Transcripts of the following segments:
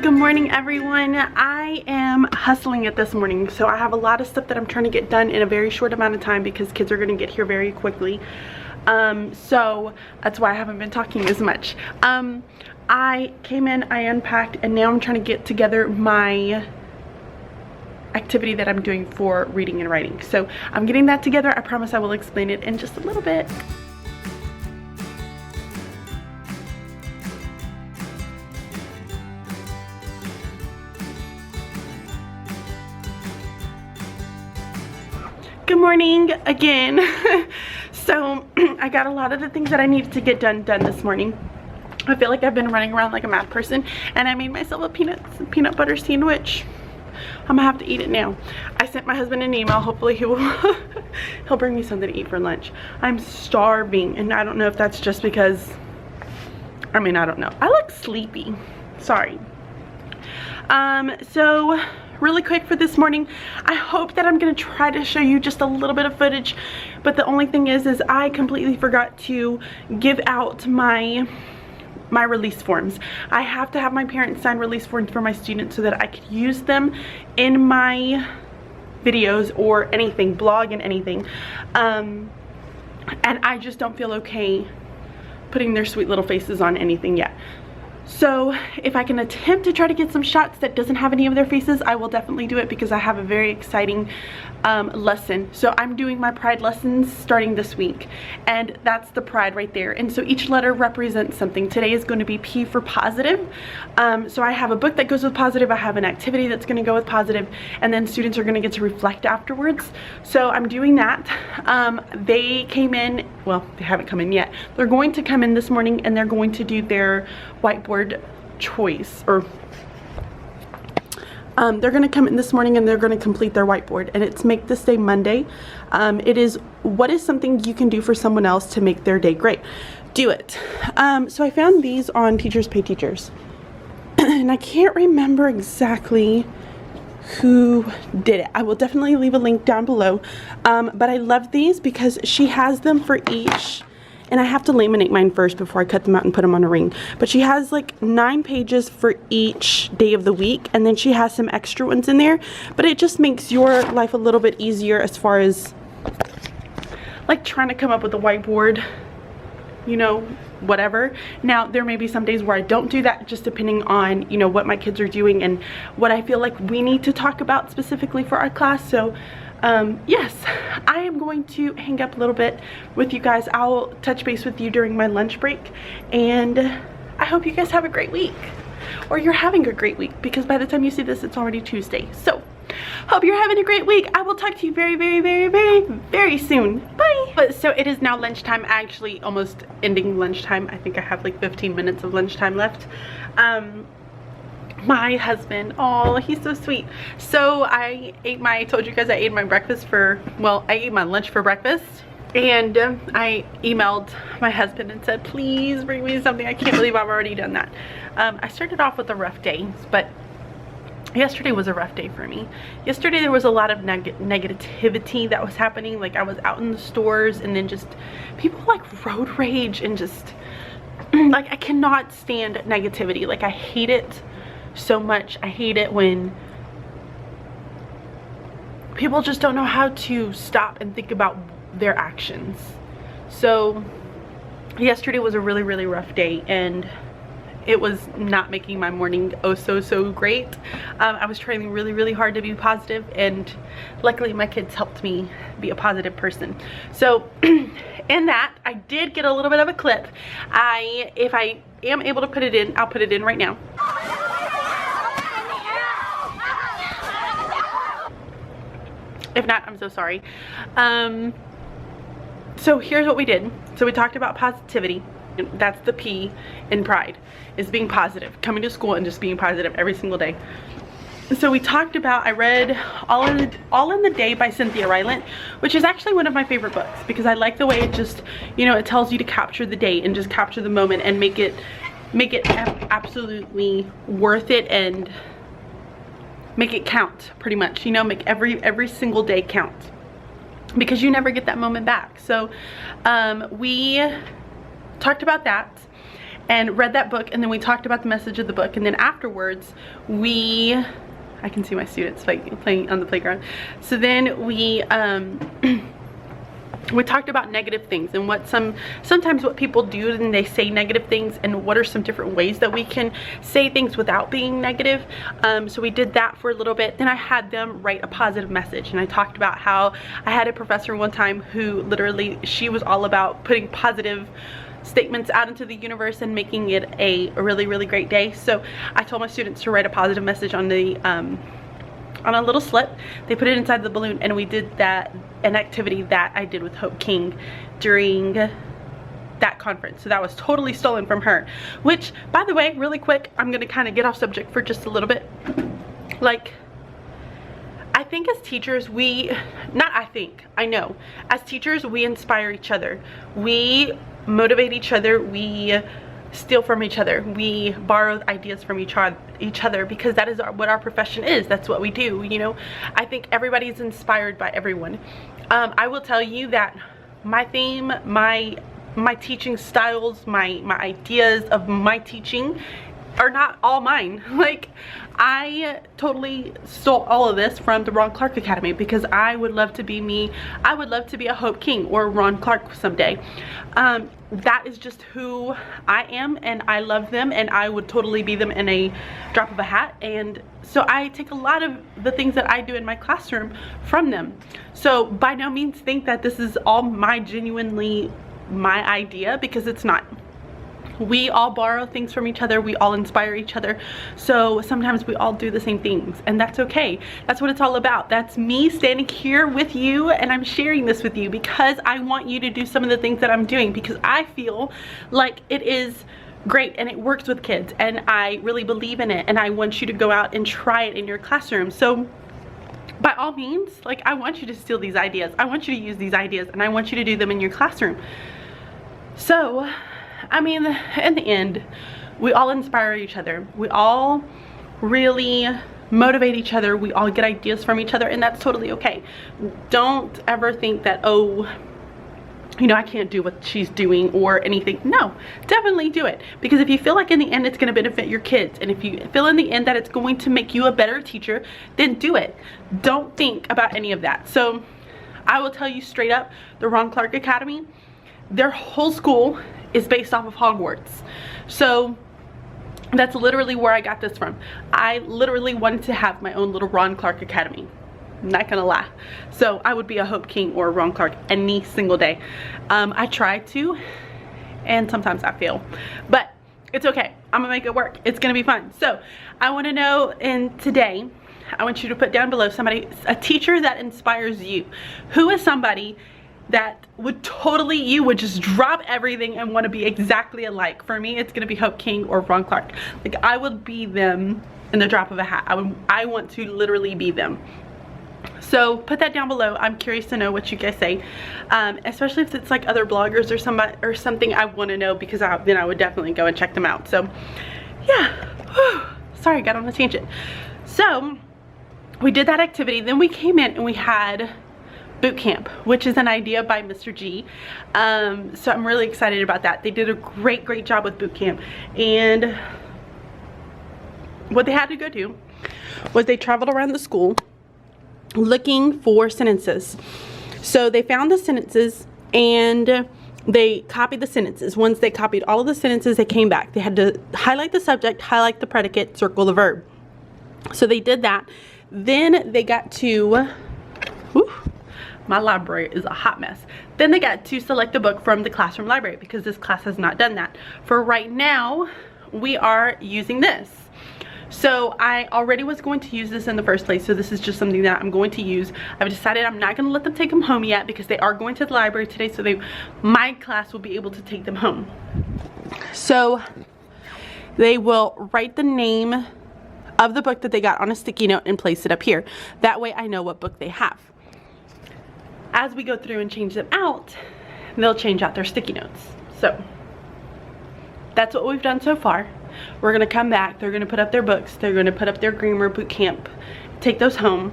Good morning, everyone. I am hustling it this morning, so I have a lot of stuff that I'm trying to get done in a very short amount of time because kids are going to get here very quickly. So that's why I haven't been talking as much. I came in, I unpacked, and now I'm trying to get together my activity that I'm doing for reading and writing. So I'm getting that together. I promise I will explain it in just a little bit. Good morning again. So I got a lot of the things that I needed to get done this morning. I feel like I've been running around like a mad person, and I made myself a peanut butter sandwich. I'm gonna have to eat it now. I sent my husband an email. Hopefully he will he'll bring me something to eat for lunch. I'm starving, and I don't know if that's just because, I don't know. I look sleepy. Sorry. So really quick for this morning, I hope that I'm gonna try to show you just a little bit of footage, but the only thing is I completely forgot to give out my release forms. I have to have my parents sign release forms for my students so that I could use them in my videos or anything, blog and anything. And I just don't feel okay putting their sweet little faces on anything yet. So if I can attempt to try to get some shots that doesn't have any of their faces, I will definitely do it because I have a very exciting lesson. So I'm doing my pride lessons starting this week, and that's the pride right there. And so each letter represents something. Today is going to be P for positive. So I have a book that goes with positive, I have an activity that's going to go with positive, and then students are going to get to reflect afterwards. So I'm doing that. They came in, well, they haven't come in yet. They're going to come in this morning, and they're going to do their whiteboard choice, or they're going to come in this morning and they're going to complete their whiteboard, and it's Make This Day Monday. It is, what is something you can do for someone else to make their day great? Do it. So I found these on Teachers Pay Teachers, and I can't remember exactly who did it. I will definitely leave a link down below, but I love these because she has them for each. And I have to laminate mine first before I cut them out and put them on a ring. But she has like 9 pages for each day of the week, and then she has some extra ones in there. But it just makes your life a little bit easier as far as like trying to come up with a whiteboard, you know, whatever. Now there may be some days where I don't do that, just depending on, you know, what my kids are doing and what I feel like we need to talk about specifically for our class. So yes, I am going to hang up a little bit with you guys. I'll touch base with you during my lunch break, and I hope you guys have a great week, or you're having a great week, because by the time you see this it's already Tuesday. So hope you're having a great week. I will talk to you very, very, very, very, very soon. Bye. So it is now lunchtime, actually almost ending lunchtime. I think I have like 15 minutes of lunchtime left. My husband, oh, he's so sweet. So I told you guys I ate my breakfast for, well, I ate my lunch for breakfast, and I emailed my husband and said, please bring me something. I can't believe I've already done that. I started off with a rough day, but yesterday was a rough day for me. Yesterday there was a lot of negativity that was happening. Like I was out in the stores, and then just people like road rage, and just like I cannot stand negativity. Like I hate it so much. I hate it when people just don't know how to stop and think about their actions. So yesterday was a really, really rough day, and it was not making my morning oh so great. I was trying really, really hard to be positive, and luckily my kids helped me be a positive person. So in that, I did get a little bit of a clip. If I am able to put it in, I'll put it in right now. If not, I'm so sorry. So here's what we did. So we talked about positivity. That's the P in pride, is being positive, coming to school and just being positive every single day. So we talked about, I read All in the Day by Cynthia Rylant, which is actually one of my favorite books, because I like the way it just, you know, it tells you to capture the day and just capture the moment and make it absolutely worth it, and make it count, pretty much, you know, make every single day count, because you never get that moment back. So we talked about that, and read that book, and then we talked about the message of the book, and then afterwards I can see my students playing on the playground. So then we talked about negative things and what sometimes what people do when they say negative things, and what are some different ways that we can say things without being negative. So we did that for a little bit. Then I had them write a positive message, and I talked about how I had a professor one time who literally, she was all about putting positive statements out into the universe and making it a really, really great day. So I told my students to write a positive message on the on a little slip. They put it inside the balloon, and we did that, an activity that I did with Hope King during that conference. So that was totally stolen from her, which, by the way, really quick, I'm gonna kind of get off subject for just a little bit. Like, I think as teachers, I know as teachers we inspire each other, we motivate each other, we steal from each other, we borrow ideas from each other, because that is what our profession is. That's what we do, you know. I think everybody's inspired by everyone. I will tell you that my theme, my teaching styles, my ideas of my teaching are not all mine. Like, I totally stole all of this from the Ron Clark Academy, because I would love to be me. I would love to be a Hope King or Ron Clark someday. That is just who I am, and I love them, and I would totally be them in a drop of a hat. And so I take a lot of the things that I do in my classroom from them. So by no means think that this is all genuinely my idea, because it's not. We all borrow things from each other, we all inspire each other, so sometimes we all do the same things, and that's okay. That's what it's all about. That's me standing here with you, and I'm sharing this with you because I want you to do some of the things that I'm doing, because I feel like it is great and it works with kids, and I really believe in it, and I want you to go out and try it in your classroom. So by all means, like, I want you to steal these ideas, I want you to use these ideas, and I want you to do them in your classroom. So I mean, in the end, we all inspire each other. We all really motivate each other. We all get ideas from each other, and that's totally okay. Don't ever think that, oh, you know, I can't do what she's doing or anything. No, definitely do it. Because if you feel like in the end it's going to benefit your kids, and if you feel in the end that it's going to make you a better teacher, then do it. Don't think about any of that. So I will tell you straight up, the Ron Clark Academy, their whole school is based off of Hogwarts. So that's literally where I got this from. I literally wanted to have my own little Ron Clark Academy. I'm not gonna lie. So I would be a Hope King or a Ron Clark any single day. I try to, and sometimes I fail, but it's okay. I'm gonna make it work. It's gonna be fun. So I want to know, and today I want you to put down below somebody, a teacher that inspires you. Who is somebody that would totally, you would just drop everything and want to be exactly alike? For me, it's gonna be Hope King or Ron Clark. Like, I would be them in the drop of a hat. I want to literally be them. So put that down below. I'm curious to know what you guys say, especially if it's like other bloggers or somebody or something. I want to know, because then I would definitely go and check them out. So yeah. Whew. Sorry, I got on a tangent. So we did that activity, then we came in and we had boot camp, which is an idea by Mr. G. So I'm really excited about that. They did a great job with boot camp, and what they had to go do was they traveled around the school looking for sentences. So they found the sentences and they copied the sentences. Once they copied all of the sentences, they came back. They had to highlight the subject, highlight the predicate, circle the verb. So they did that. Then they got to, whew, my library is a hot mess. Then they got to select a book from the classroom library, because this class has not done that. For right now, we are using this. So I already was going to use this in the first place, so this is just something that I'm going to use. I've decided I'm not going to let them take them home yet, because they are going to the library today, so my class will be able to take them home. So they will write the name of the book that they got on a sticky note and place it up here. That way I know what book they have. As we go through and change them out, they'll change out their sticky notes. So that's what we've done so far. We're gonna come back, they're gonna put up their books, they're gonna put up their grammar boot camp, take those home,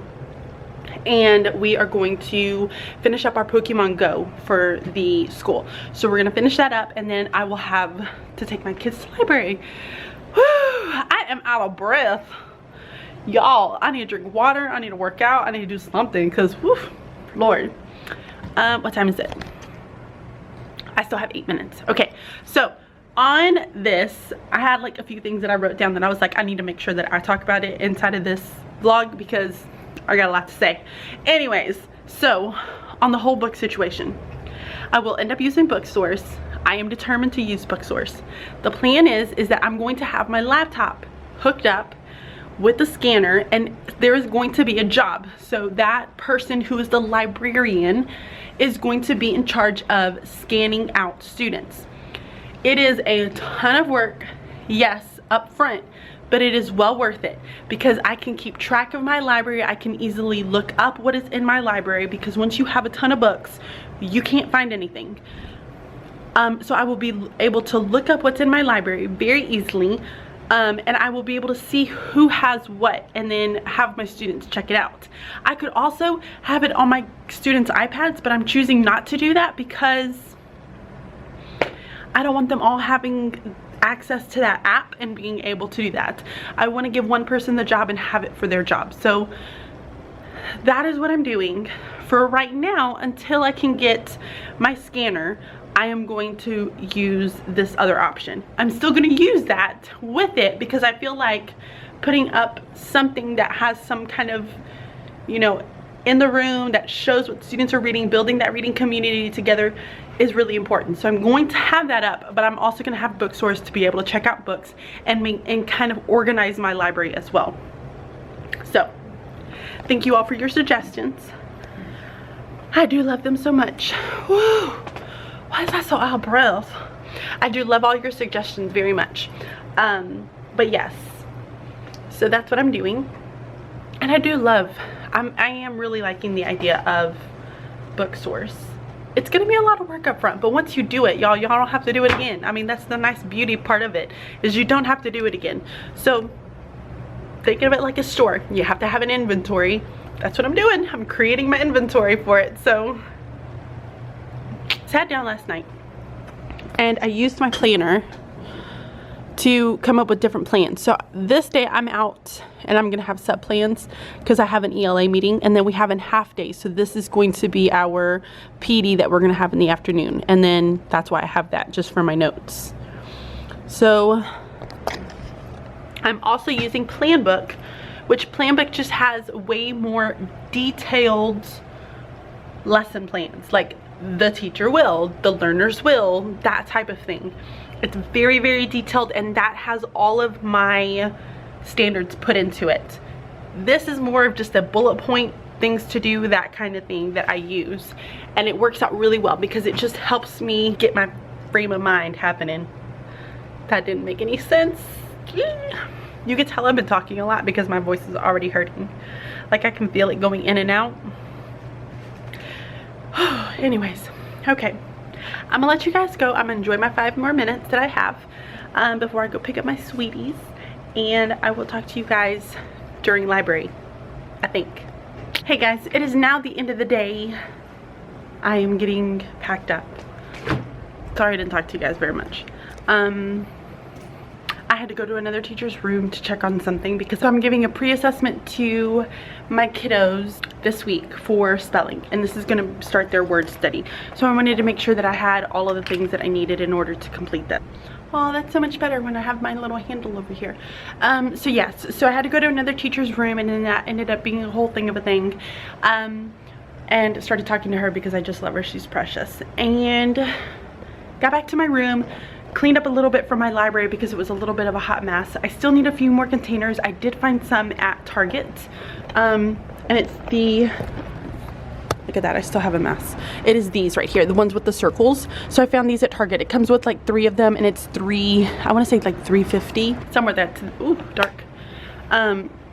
and we are going to finish up our Pokemon Go for the school. So we're gonna finish that up, and then I will have to take my kids to the library. Whew, I am out of breath. Y'all, I need to drink water, I need to work out, I need to do something, because Lord. What time is it? I still have 8 minutes. Okay, so on this, I had like a few things that I wrote down that I was like, I need to make sure that I talk about it inside of this vlog because I got a lot to say. Anyways, so on the whole book situation, I will end up using Booksource. I am determined to use Booksource. The plan is that I'm going to have my laptop hooked up with the scanner, and there is going to be a job. So that person who is the librarian is going to be in charge of scanning out students. It is a ton of work, yes, up front, but it is well worth it because I can keep track of my library. I can easily look up what is in my library because once you have a ton of books, you can't find anything. So I will be able to look up what's in my library very easily. And I will be able to see who has what and then have my students check it out. I could also have it on my students' iPads, but I'm choosing not to do that because I don't want them all having access to that app and being able to do that. I want to give one person the job and have it for their job. So that is what I'm doing for right now until I can get my scanner. I am going to use this other option. I'm still going to use that with it because I feel like putting up something that has some kind of, you know, in the room that shows what students are reading, building that reading community together is really important. So I'm going to have that up, but I'm also going to have Booksource to be able to check out books and kind of organize my library as well. So thank you all for your suggestions. I do love them so much. Woo! Why is that so out of breath? I do love all your suggestions very much. But yes, so that's what I'm doing. And I do love, I am really liking the idea of Booksource. It's gonna be a lot of work up front, but once you do it, y'all don't have to do it again. I mean, that's the nice beauty part of it, is you don't have to do it again. So think of it like a store. You have to have an inventory. That's what I'm doing. I'm creating my inventory for it. So sat down last night and I used my planner to come up with different plans. So this day I'm out and I'm gonna have sub plans because I have an ELA meeting, and then we have a half day. So this is going to be our PD that we're gonna have in the afternoon, and then that's why I have that just for my notes. So I'm also using Planbook, which Planbook just has way more detailed lesson plans, like the teacher will, the learners will, that type of thing. It's very, very detailed, and that has all of my standards put into it. This is more of just a bullet point, things to do, that kind of thing that I use, and it works out really well because it just helps me get my frame of mind happening. That didn't make any sense. You can tell I've been talking a lot because my voice is already hurting. Like I can feel it going in and out. Anyways, okay, I'm gonna let you guys go. I'm gonna enjoy my 5 more minutes that I have before I go pick up my sweeties, and I will talk to you guys during library, I think. Hey guys, it is now the end of the day. I am getting packed up. Sorry I didn't talk to you guys very much. I had to go to another teacher's room to check on something because I'm giving a pre-assessment to my kiddos this week for spelling, and this is going to start their word study. So I wanted to make sure that I had all of the things that I needed in order to complete that. Oh, that's so much better when I have my little handle over here. So yes, so I had to go to another teacher's room, and then that ended up being a whole thing of a thing. And started talking to her because I just love her, she's precious. And got back to my room, cleaned up a little bit from my library because it was a little bit of a hot mess. I still need a few more containers. I did find some at Target. And it's the, look at that, I still have a mess. It is these right here, the ones with the circles. So I found these at Target. It comes with like 3 of them, and it's I want to say like $3.50. Somewhere that's, ooh, dark.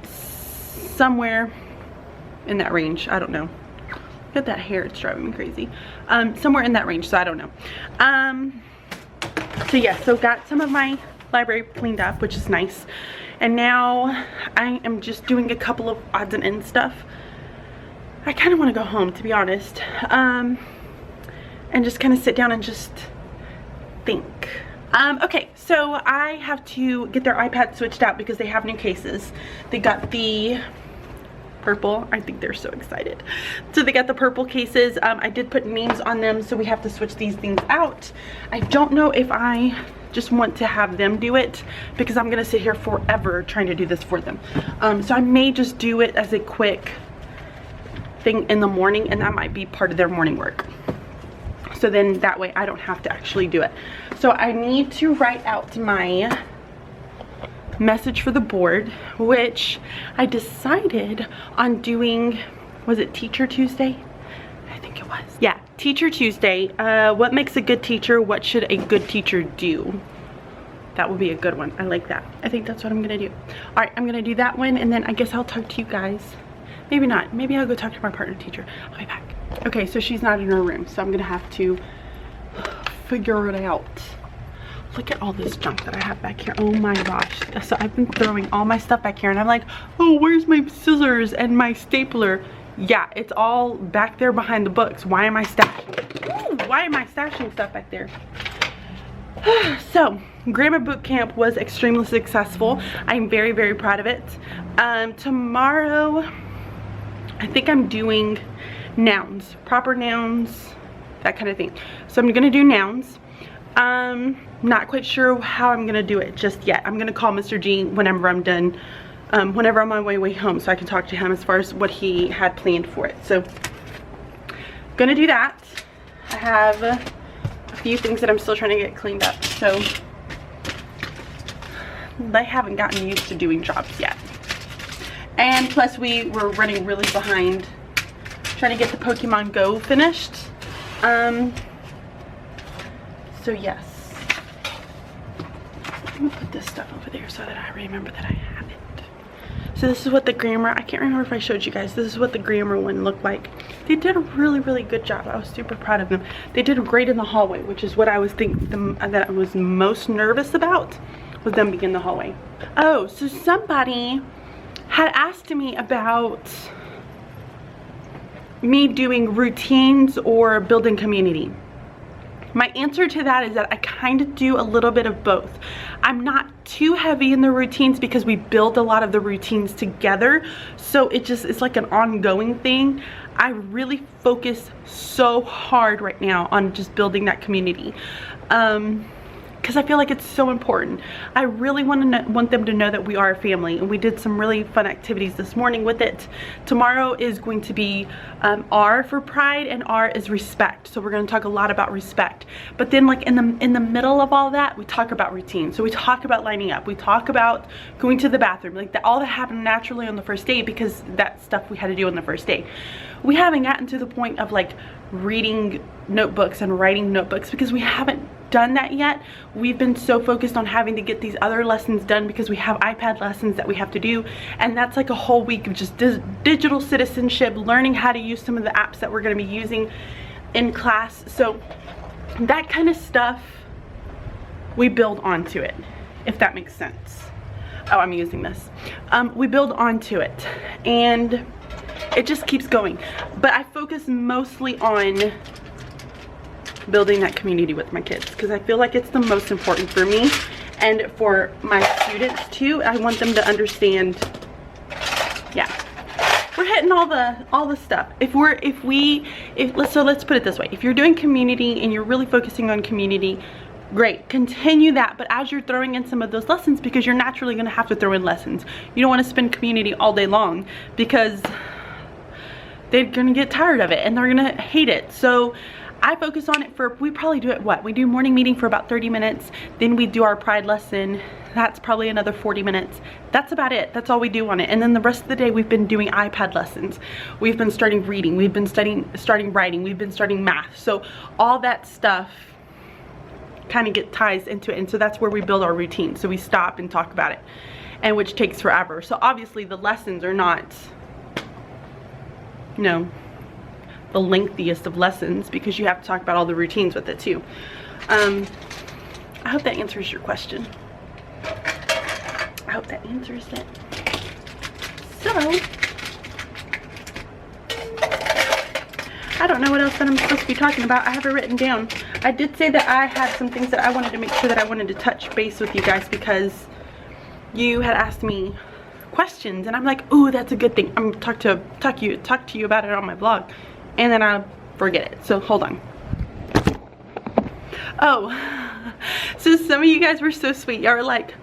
Somewhere in that range, I don't know. Look at that hair, it's driving me crazy. Somewhere in that range, so I don't know. So yeah, so got some of my library cleaned up, which is nice. And now I am just doing a couple of odds and ends stuff. I kind of want to go home, to be honest, and just kind of sit down and just think. Okay, so I have to get their iPad switched out because they have new cases. They got the purple. I think they're so excited. So they got the purple cases. I did put names on them, so we have to switch these things out. I don't know if I just want to have them do it because I'm gonna sit here forever trying to do this for them. So I may just do it as a quick thing in the morning, and that might be part of their morning work. So then that way I don't have to actually do it. So I need to write out my message for the board, which I decided on doing, was it Teacher Tuesday? I think it was. Yeah, Teacher Tuesday. What makes a good teacher? What should a good teacher do? That would be a good one. I like that. I think that's what I'm gonna do. All right, I'm gonna do that one, and then I guess I'll talk to you guys. Maybe not. Maybe I'll go talk to my partner teacher. I'll be back. Okay, so she's not in her room, so I'm gonna have to figure it out. Look at all this junk that I have back here. Oh my gosh. So I've been throwing all my stuff back here, and I'm like, oh, where's my scissors and my stapler? Yeah, it's all back there behind the books. Why am I stashing stuff back there? So grammar boot camp was extremely successful. I'm very, very proud of it. Tomorrow I think I'm doing nouns, proper nouns, that kind of thing. So I'm gonna do nouns. Not quite sure how I'm gonna do it just yet. I'm gonna call Mr. G whenever I'm done, whenever I'm on my way home, so I can talk to him as far as what he had planned for it. So gonna do that. I have a few things that I'm still trying to get cleaned up, so they haven't gotten used to doing jobs yet. And plus we were running really behind trying to get the Pokemon Go finished. So yes, I'm gonna put this stuff over there so that I remember that I have it. So this is what the grammar, I can't remember if I showed you guys, this is what the grammar one looked like. They did a really, really good job. I was super proud of them. They did great in the hallway, which is what I was thinking that I was most nervous about, was them being in the hallway. Oh, so somebody had asked me about me doing routines or building community. My answer to that is that I kind of do a little bit of both. I'm not too heavy in the routines because we build a lot of the routines together, so it's like an ongoing thing. I really focus so hard right now on just building that community. Because I feel like it's so important. I really want them to know that we are a family, and we did some really fun activities this morning with it. Tomorrow is going to be R for pride, and R is respect. So we're going to talk a lot about respect. But then like in the middle of all that, we talk about routine. So we talk about lining up. We talk about going to the bathroom. Like all that happened naturally on the first day because that stuff we had to do on the first day. We haven't gotten to the point of like reading notebooks and writing notebooks because we haven't done that yet. We've been so focused on having to get these other lessons done because we have iPad lessons that we have to do, and that's like a whole week of just digital citizenship, learning how to use some of the apps that we're going to be using in class. So that kind of stuff we build onto it, if that makes sense. Oh, I'm using this. We build onto it, and it just keeps going. But I focus mostly on building that community with my kids because I feel like it's the most important for me and for my students too. I want them to understand, yeah, we're hitting all the stuff. So let's put it this way. If you're doing community and you're really focusing on community, great, continue that. But as you're throwing in some of those lessons, because you're naturally going to have to throw in lessons, you don't want to spend community all day long because they're going to get tired of it and they're going to hate it. So I focus on it we probably do it, we do morning meeting for about 30 minutes, then we do our pride lesson, that's probably another 40 minutes. That's about it. That's all we do on it. And then the rest of the day we've been doing iPad lessons. We've been starting reading, we've been starting writing, we've been starting math. So all that stuff kind of ties into it, and so that's where we build our routine. So we stop and talk about it, and which takes forever. So obviously the lessons are not, you know, the lengthiest of lessons because you have to talk about all the routines with it too. I hope that answers your question. I hope that answers it. So I don't know what else that I'm supposed to be talking about. I have it written down. I did say that I had some things that I wanted to make sure that I wanted to touch base with you guys, because you had asked me questions and I'm like, ooh, that's a good thing. I'm gonna talk to you about it on my vlog, and then I forget it. So hold on. Oh, so some of you guys were so sweet. Y'all were like,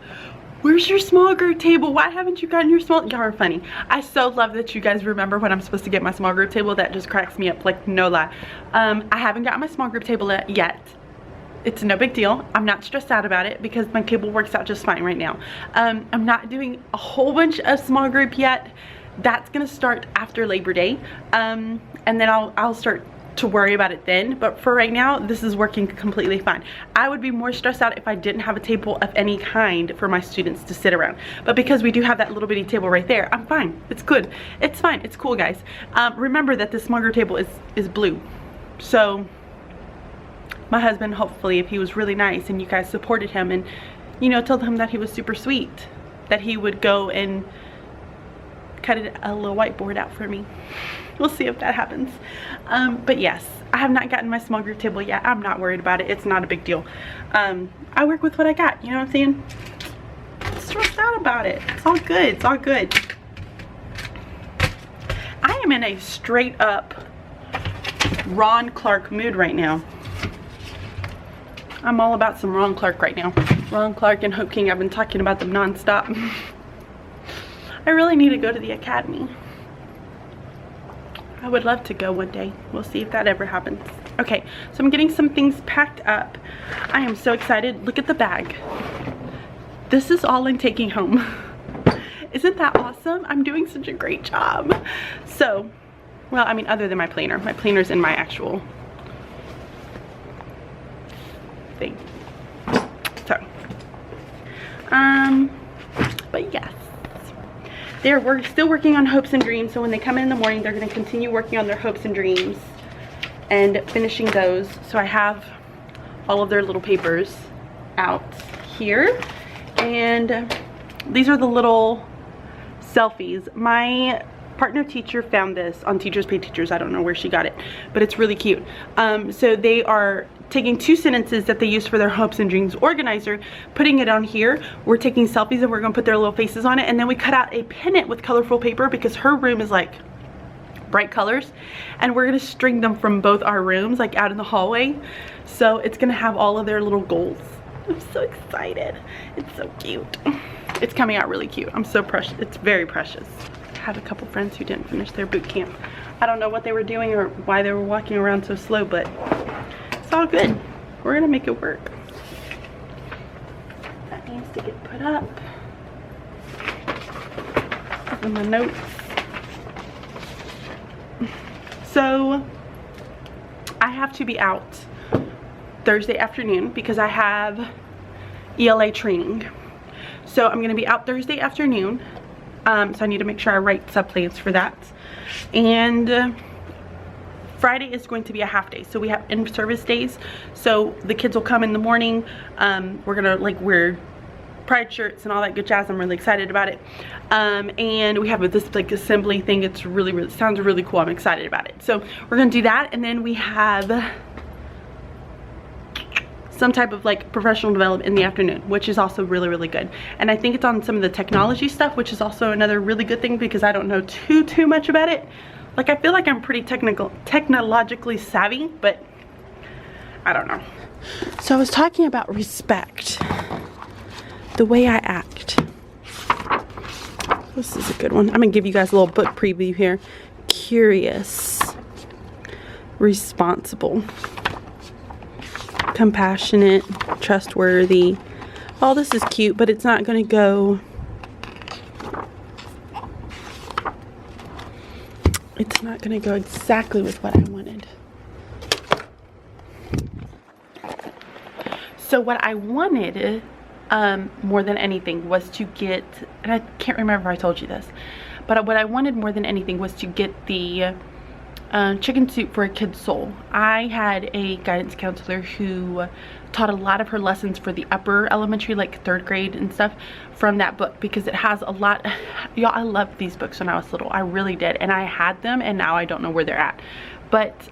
where's your small group table? Why haven't you gotten your small? Y'all are funny. I so love that you guys remember when I'm supposed to get my small group table. That just cracks me up, like, no lie. I haven't gotten my small group table yet. It's no big deal. I'm not stressed out about it because my table works out just fine right now. I'm not doing a whole bunch of small group yet. That's gonna start after Labor Day, and then I'll start to worry about it then. But for right now, this is working completely fine. I would be more stressed out if I didn't have a table of any kind for my students to sit around, but because we do have that little bitty table right there, I'm fine. It's good. It's fine. It's cool, guys. Remember that this small group table is blue. So my husband, hopefully, if he was really nice and you guys supported him and, you know, told him that he was super sweet, that he would go and cut a little whiteboard out for me. We'll see if that happens. But yes, I have not gotten my small group table yet. I'm not worried about it. It's not a big deal. I work with what I got, you know what I'm saying? I'm stressed out about it. It's all good. It's all good. I am in a straight up Ron Clark mood right now. I'm all about some Ron Clark right now. Ron Clark and Hope King, I've been talking about them nonstop. I really need to go to the academy. I would love to go one day. We'll see if that ever happens. Okay, so I'm getting some things packed up. I am so excited. Look at the bag. This is all I'm taking home. Isn't that awesome? I'm doing such a great job. So, well, I mean, other than my planner. My planner's in my actual thing. So, but yes. We're still working on hopes and dreams, so when they come in the morning, they're going to continue working on their hopes and dreams and finishing those. So I have all of their little papers out here, and these are the little selfies. My partner teacher found this on Teachers Pay Teachers. I don't know where she got it, but it's really cute. So they are taking 2 sentences that they use for their hopes and dreams organizer, putting it on here. We're taking selfies and we're gonna put their little faces on it, and then we cut out a pennant with colorful paper because her room is like bright colors, and we're gonna string them from both our rooms, like out in the hallway. So it's gonna have all of their little goals. I'm so excited. It's so cute. It's coming out really cute. I'm so precious. It's very precious. I have a couple friends who didn't finish their boot camp. I don't know what they were doing or why they were walking around so slow, but it's all good. We're gonna make it work. That needs to get put up. These are my notes. So I have to be out Thursday afternoon because I have ELA training. So I'm gonna be out Thursday afternoon. So I need to make sure I write sub-plans for that. And Friday is going to be a half day, so we have in-service days. So the kids will come in the morning. We're gonna like wear pride shirts and all that good jazz. I'm really excited about it. And we have this like assembly thing. It's really sounds really cool. I'm excited about it. So we're gonna do that, and then we have some type of like professional development in the afternoon, which is also really good. And I think it's on some of the technology stuff, which is also another really good thing because I don't know too much about it. Like, I feel like I'm pretty technologically savvy, but I don't know. So I was talking about respect, the way I act. This is a good one. I'm gonna give you guys a little book preview here. Curious, responsible, compassionate, trustworthy. All this is cute, but it's not gonna go, it's not gonna go exactly with what I wanted. So what I wanted more than anything was to get, and I can't remember if I told you this, but what I wanted more than anything was to get the chicken soup for a kid's soul. I had a guidance counselor who taught a lot of her lessons for the upper elementary, like 3rd grade and stuff, from that book, because it has a lot. Y'all, I loved these books when I was little. I really did, and I had them, and now I don't know where they're at. but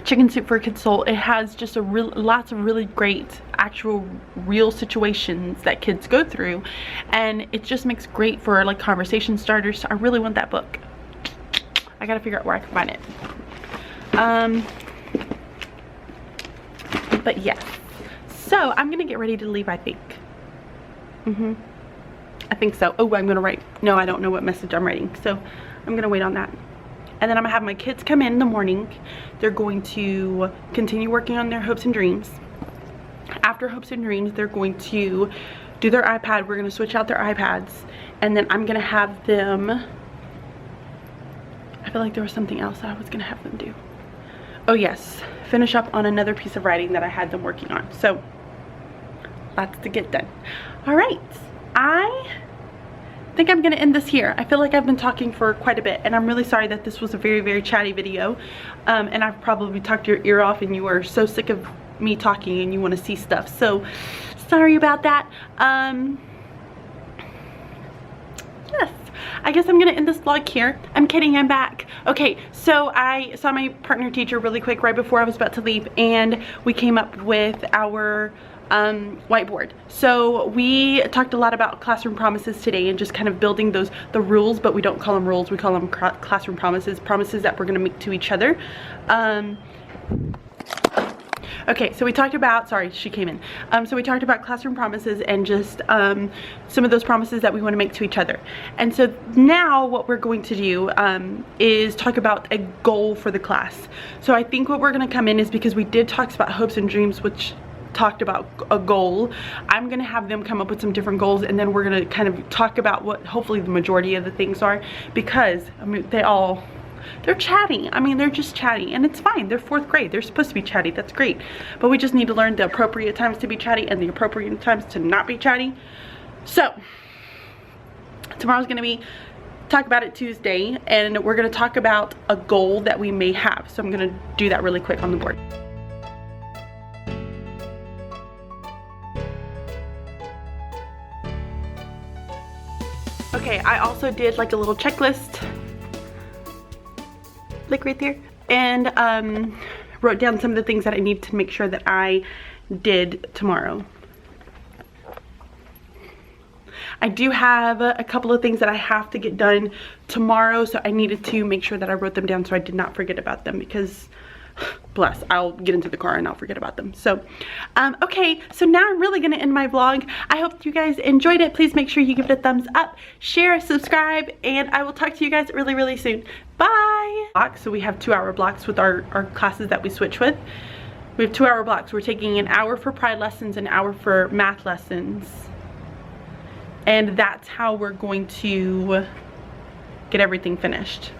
Chicken Soup for Kids Soul, it has just lots of really great actual real situations that kids go through, and it just makes great for like conversation starters. So I really want that book. I gotta figure out where I can find it. But yes, so I'm gonna get ready to leave, I think. I think so. Oh, I'm gonna write. No, I don't know what message I'm writing, so I'm gonna wait on that. And then I'm gonna have my kids come in the morning. They're going to continue working on their hopes and dreams. After hopes and dreams, they're going to do their iPad. We're gonna switch out their iPads, and then I'm gonna have them, I feel like there was something else I was gonna have them do. Oh yes, finish up on another piece of writing that I had them working on. So lots to get done. All right, I think I'm gonna end this here. I feel like I've been talking for quite a bit, and I'm really sorry that this was a very, very chatty video. And I've probably talked your ear off, and you are so sick of me talking and you want to see stuff. So sorry about that. Yes, I guess I'm gonna end this vlog here. I'm kidding, I'm back. Okay, so I saw my partner teacher really quick right before I was about to leave, and we came up with our whiteboard. So we talked a lot about classroom promises today, and just kind of building the rules, but we don't call them rules, we call them classroom promises that we're gonna make to each other. Okay, so we talked about, sorry, she came in. So we talked about classroom promises and just some of those promises that we want to make to each other. And so now what we're going to do is talk about a goal for the class. So I think what we're going to come in is, because we did talk about hopes and dreams, which talked about a goal, I'm going to have them come up with some different goals, and then we're going to kind of talk about what hopefully the majority of the things are, because I mean they're chatty. I mean, they're just chatty, and it's fine. They're 4th grade. They're supposed to be chatty. That's great. But we just need to learn the appropriate times to be chatty and the appropriate times to not be chatty. So tomorrow's going to be talk about it Tuesday, and we're going to talk about a goal that we may have. So I'm going to do that really quick on the board. Okay, I also did like a little checklist, like right there, and wrote down some of the things that I need to make sure that I did tomorrow. I do have a couple of things that I have to get done tomorrow, so I needed to make sure that I wrote them down so I did not forget about them, because bless, I'll get into the car and I'll forget about them. So okay, so now I'm really gonna end my vlog. I hope you guys enjoyed it. Please make sure you give it a thumbs up, share, subscribe, and I will talk to you guys really, really soon. Bye. So we have 2-hour blocks with our classes that we switch with. We have 2-hour blocks. We're taking an hour for pride lessons, an hour for math lessons, and that's how we're going to get everything finished.